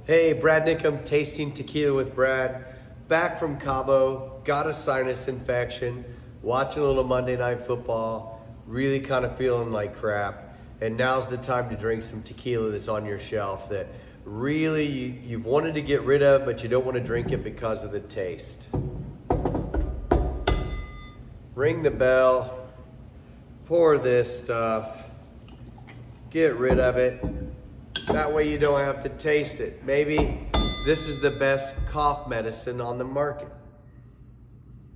Hey, Brad Nickum, tasting tequila with Brad. Back from Cabo, got a sinus infection, watching a little Monday Night Football, really kind of feeling like crap. And now's the time to drink some tequila that's on your shelf that really you've wanted to get rid of, but you don't want to drink it because of the taste. Ring the bell, pour this stuff, get rid of it. That way you don't have to taste it. Maybe this is the best cough medicine on the market.